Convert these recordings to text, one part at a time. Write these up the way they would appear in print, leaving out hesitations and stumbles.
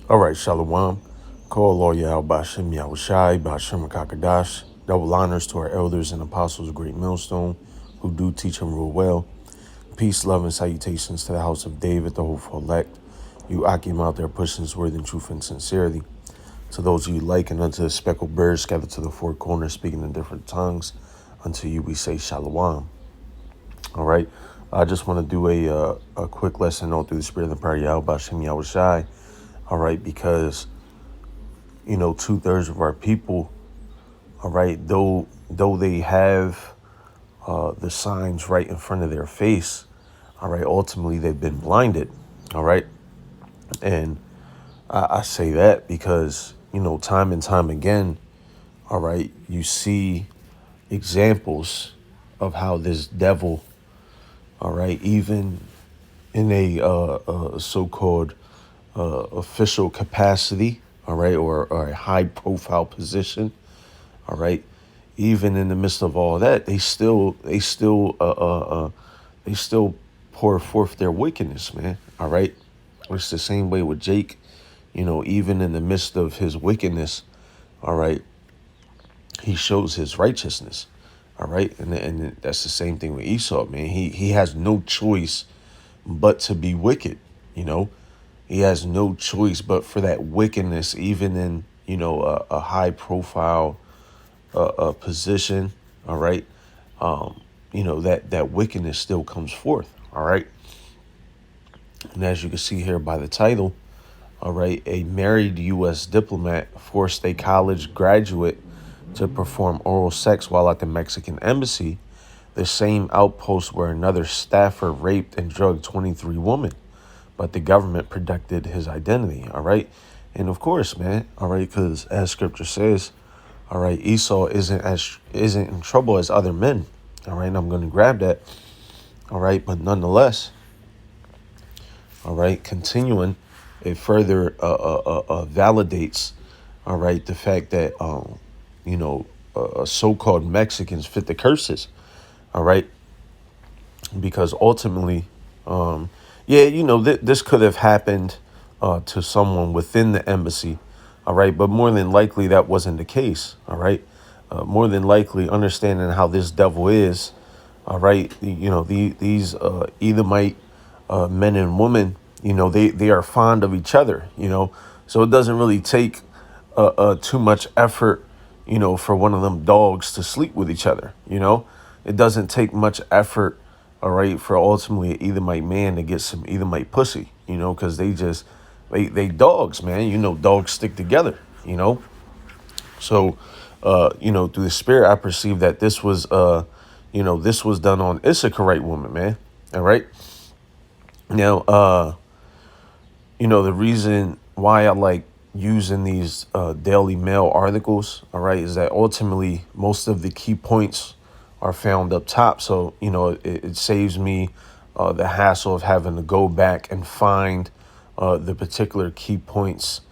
All right, Shalom. Call Lawyer Bashem Yahushai, Bashem Kakadash. Double honors to our elders and apostles of Great Millstone who do teach and rule well. Peace, love, and salutations to the house of David, the hopeful elect. You Akim out there pushing his word in truth and sincerity. To those of you like and unto the speckled birds scattered to the four corners, speaking in different tongues, unto you we say Shalom. All right. I just want to do a quick lesson on through the spirit of the prayer Yahweh Bashem Yahushai. All right, because 2/3 of our people, all right, though they have the signs right in front of their face, all right, ultimately they've been blinded, all right. And I say that because, time and time again, all right, you see examples of how this devil, all right, even in a so-called official capacity, all right, or a high profile position, all right, even in the midst of all that, they still pour forth their wickedness, man. All right. It's the same way with Jake, even in the midst of his wickedness, all right, he shows his righteousness. All right. And that's the same thing with Esau, man. He has no choice but to be wicked, you know. He has no choice but for that wickedness, even in, a high profile position, all right, that wickedness still comes forth, all right. And as you can see here by the title, all right, a married U.S. diplomat forced a college graduate to perform oral sex while at the Mexican embassy, the same outpost where another staffer raped and drugged 23 women, but the government protected his identity, all right. And of course, man, all right, because as scripture says, all right, Esau isn't in trouble as other men. All right, and I'm going to grab that. All right, but nonetheless, all right, continuing, it further validates, all right, the fact that so-called Mexicans fit the curses. All right, because ultimately, this could have happened to someone within the embassy. All right. But more than likely, that wasn't the case. All right. More than likely, understanding how this devil is. All right. These Edomite men and women, they are fond of each other, so it doesn't really take too much effort, for one of them dogs to sleep with each other. It doesn't take much effort, all right, for ultimately an Edomite man to get some Edomite pussy, because they dogs, man. Dogs stick together, So, through the spirit, I perceive that this was, this was done on Issacharite woman, man. All right. Now, the reason why I like using these Daily Mail articles, all right, is that ultimately most of the key points are found up top. So, it saves me the hassle of having to go back and find the particular key points,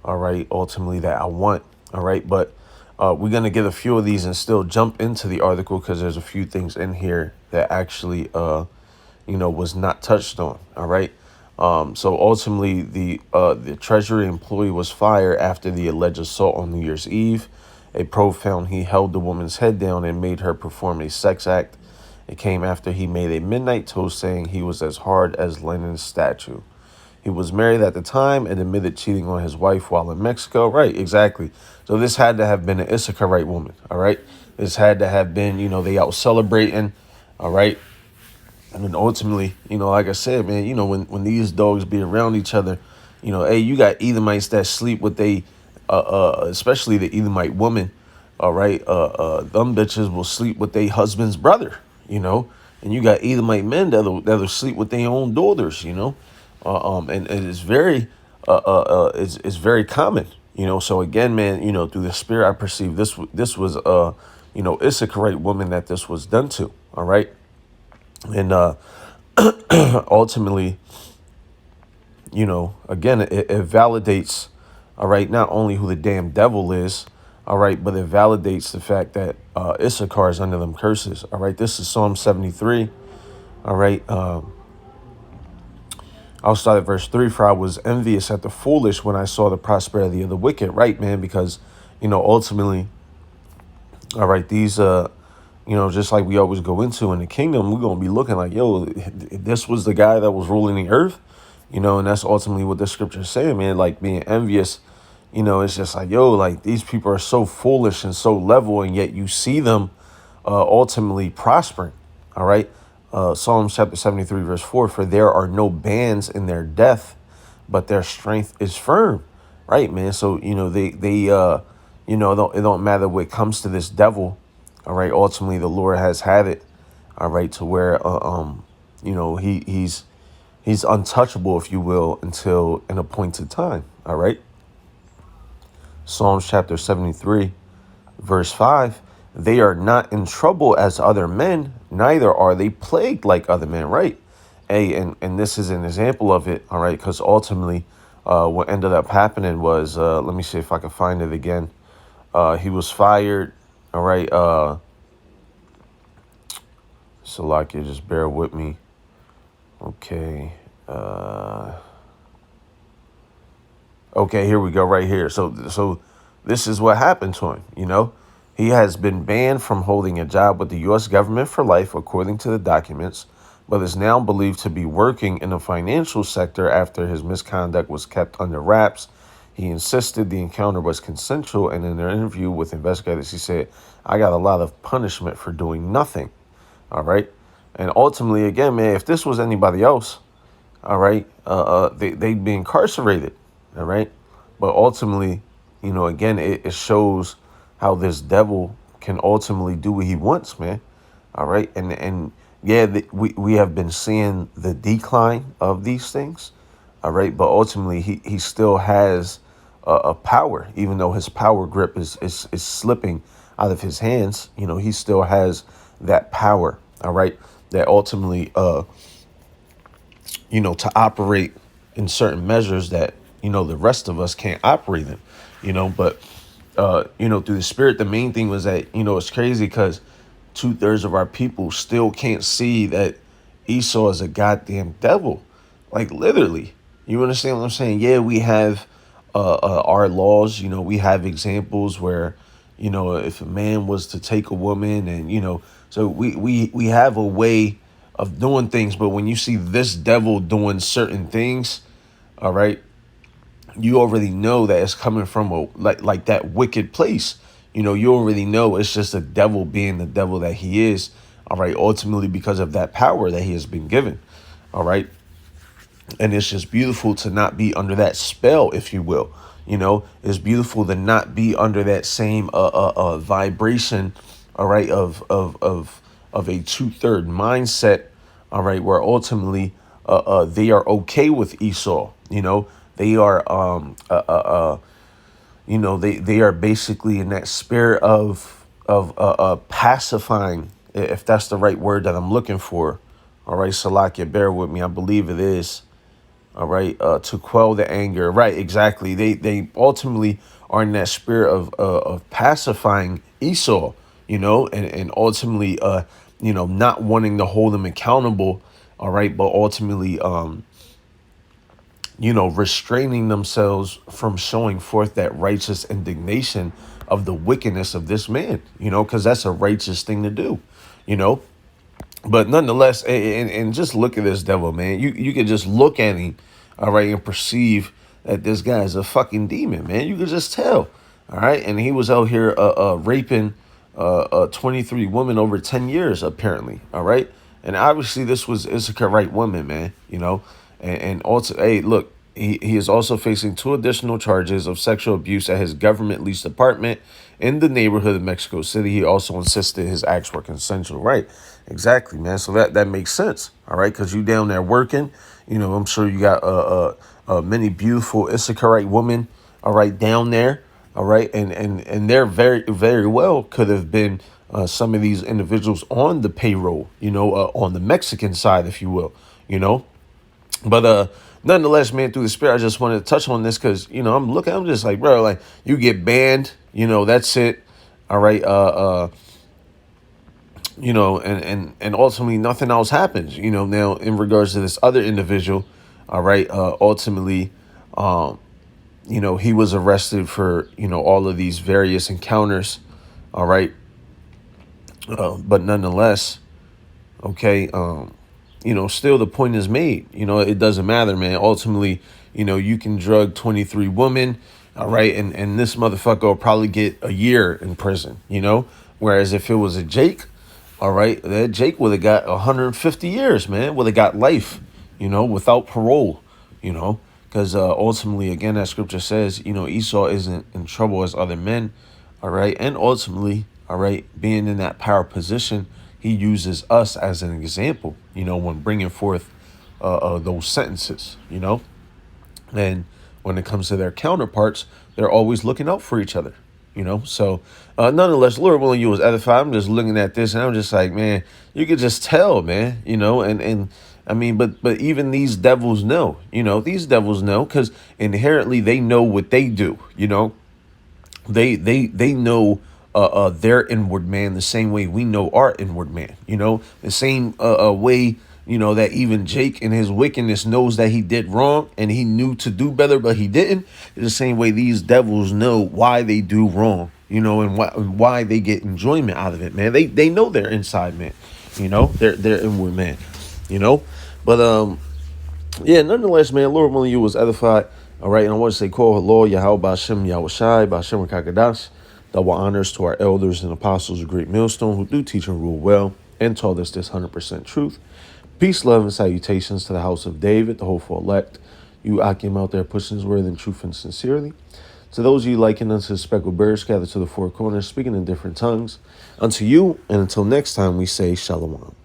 all right, ultimately that I want, all right. But we're going to get a few of these and still jump into the article because there's a few things in here that actually, was not touched on, all right. So ultimately, the Treasury employee was fired after the alleged assault on New Year's Eve. A probe found he held the woman's head down and made her perform a sex act. It came after he made a midnight toast saying he was as hard as Lenin's statue. He was married at the time and admitted cheating on his wife while in Mexico. Right, exactly. So this had to have been an Issacharite woman, all right? This had to have been, they out celebrating, all right? And then ultimately, like I said, man, when these dogs be around each other, hey, you got Edomites that sleep with especially the Edomite woman, all right, them bitches will sleep with their husband's brother, and you got Edomite men that'll sleep with their own daughters, and it's very, it's very common, so again, man, through the spirit, I perceive this was, Issacharite woman that this was done to, all right. And ultimately, again, it validates, all right, not only who the damn devil is, all right, but it validates the fact that Issachar is under them curses. All right, this is Psalm 73. All right. I'll start at verse 3. For I was envious at the foolish when I saw the prosperity of the wicked. Right, man, because, ultimately, all right, these, just like we always go into in the kingdom, we're going to be looking like, yo, this was the guy that was ruling the earth, and that's ultimately what the scripture is saying, man, like being envious. It's just like, yo, like these people are so foolish and so level, and yet you see them ultimately prospering. All right. Psalms chapter 73, verse 4, for there are no bands in their death, but their strength is firm. Right, man. So, it don't matter what comes to this devil. All right. Ultimately, the Lord has had it. All right. To where, he's untouchable, if you will, until an appointed time. All right. Psalms chapter 73, verse 5, they are not in trouble as other men, neither are they plagued like other men, right? Hey, and this is an example of it, all right, because ultimately what ended up happening was, let me see if I can find it again. He was fired, all right. Salakia, just bear with me. Okay. Okay, here we go right here. So this is what happened to him, He has been banned from holding a job with the U.S. government for life, according to the documents, but is now believed to be working in the financial sector after his misconduct was kept under wraps. He insisted the encounter was consensual, and in an interview with investigators, he said, I got a lot of punishment for doing nothing. All right. And ultimately, again, man, if this was anybody else, all right, they'd be incarcerated. All right. But ultimately, again, it shows how this devil can ultimately do what he wants, man. All right. And yeah, we have been seeing the decline of these things. All right. But ultimately, he still has a power, even though his power grip is slipping out of his hands. He still has that power. All right. That ultimately, to operate in certain measures that, the rest of us can't operate in, but, through the spirit, the main thing was that, it's crazy because 2/3 of our people still can't see that Esau is a goddamn devil. Like literally, you understand what I'm saying? Yeah, we have, our laws, we have examples where, if a man was to take a woman and, so we have a way of doing things. But when you see this devil doing certain things, all right, you already know that it's coming from like that wicked place. You already know it's just the devil being the devil that he is. All right. Ultimately, because of that power that he has been given. All right. And it's just beautiful to not be under that spell, if you will. It's beautiful to not be under that same vibration. All right. Of a 2/3 mindset. All right. Where ultimately they are okay with Esau. They are they are basically in that spirit of pacifying, if that's the right word that I'm looking for. All right, Salakia, bear with me. I believe it is. All right, to quell the anger. Right, exactly. They ultimately are in that spirit of pacifying Esau. And ultimately not wanting to hold him accountable. All right, but ultimately restraining themselves from showing forth that righteous indignation of the wickedness of this man, because that's a righteous thing to do, But nonetheless, and just look at this devil, man. You can just look at him, all right, and perceive that this guy is a fucking demon, man. You can just tell, all right. And he was out here raping 23 women over 10 years, apparently, all right. And obviously, this was Issachar right woman, man. And also, hey, look, he is also facing 2 additional charges of sexual abuse at his government leased apartment in the neighborhood of Mexico City. He also insisted his acts were consensual. Right. Exactly, man. So that makes sense. All right. Because you down there working, I'm sure you got many beautiful Issacharite women. All right. Down there. All right. And they're very, very well could have been some of these individuals on the payroll, on the Mexican side, if you will, But nonetheless, man, through the spirit, I just wanted to touch on this because, I'm just like, bro, like you get banned, that's it. All right. And ultimately nothing else happens, now in regards to this other individual, All right. Ultimately, he was arrested for, all of these various encounters. All right. But nonetheless, okay, still the point is made. It doesn't matter, man. Ultimately, you can drug 23 women. All right. And this motherfucker will probably get a year in prison, whereas if it was a Jake, all right, that Jake would have got 150 years, man, would have got life, without parole, because ultimately, again, that scripture says, Esau isn't in trouble as other men. All right. And ultimately, all right, being in that power position, he uses us as an example, when bringing forth those sentences, and when it comes to their counterparts, they're always looking out for each other, So, nonetheless, Lord willing, you was edified. I'm just looking at this and I'm just like, man, you could just tell, man, and I mean, but even these devils know, because inherently they know what they do, they know their inward man the same way we know our inward man. The same way that even Jake in his wickedness knows that he did wrong and he knew to do better, but he didn't. It's the same way these devils know why they do wrong. And why they get enjoyment out of it, man. They know their inside man. Their inward man. But yeah, nonetheless, man, Lord willing, you was edified. All right, and I want to say, call Lord Yahweh Bashem Yahushai Bashem Kakadash. Double honors to our elders and apostles of Great Millstone who do teach and rule well and taught us this 100% truth. Peace, love, and salutations to the house of David, the hopeful elect. You Akim out there pushing his word in truth and sincerely. To those of you liking unto the speckled birds scattered to the four corners, speaking in different tongues. Unto you, and until next time, we say Shalom.